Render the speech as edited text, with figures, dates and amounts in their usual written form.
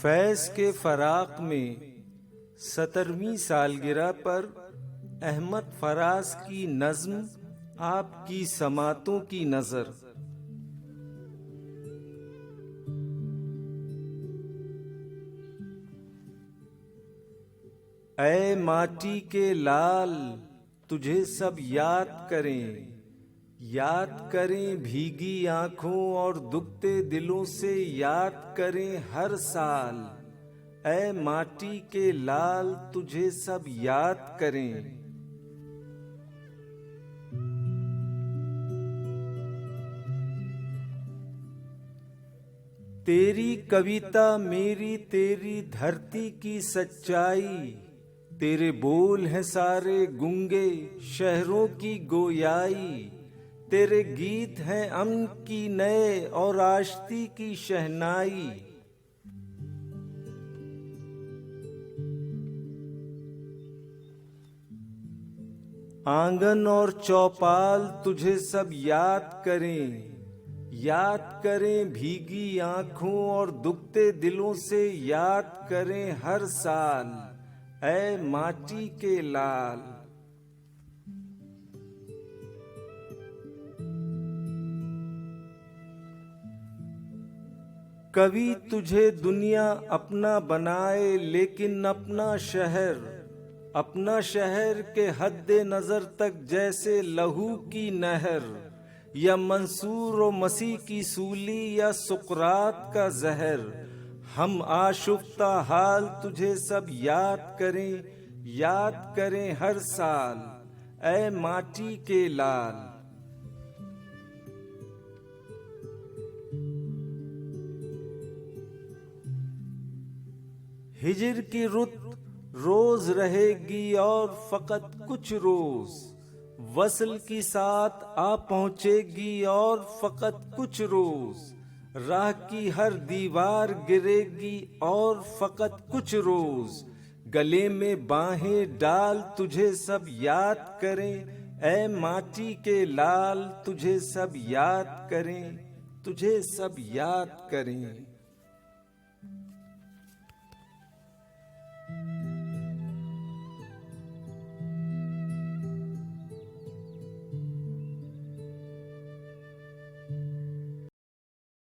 फैज़ के फ़राक़ में 17वीं सालगिरह पर अहमद फराज की नज़्म आपकी समातों की नज़र। ऐ माटी के लाल तुझे सब याद करें भीगी आंखों और दुखते दिलों से याद करें हर साल। ऐ माटी के लाल तुझे सब याद करें। तेरी कविता मेरी तेरी धरती की सच्चाई, तेरे बोल हैं सारे गूंगे शहरों की गोयाई। तेरे गीत हैं अमन की नए और आश्ती की शहनाई। आंगन और चौपाल तुझे सब याद करें भीगी आंखों और दुखते दिलों से याद करें हर साल। ऐ माटी के लाल। कवि तुझे दुनिया अपना बनाए, लेकिन अपना शहर के हद्दे नजर तक जैसे लहू की नहर, या मंसूर व मसीह की सूली या सुकरात का जहर। हम आशुफ्ता हाल तुझे सब याद करें हर साल। ऐ माटी के लाल। हिजर की रुत रोज रहेगी और फकत कुछ रोज, वसल की साथ आ पहुंचेगी और फकत कुछ रोज। राह की हर दीवार गिरेगी और फकत कुछ रोज, गले में बाहें डाल तुझे सब याद करें। ऐ माटी के लाल तुझे सब याद करें।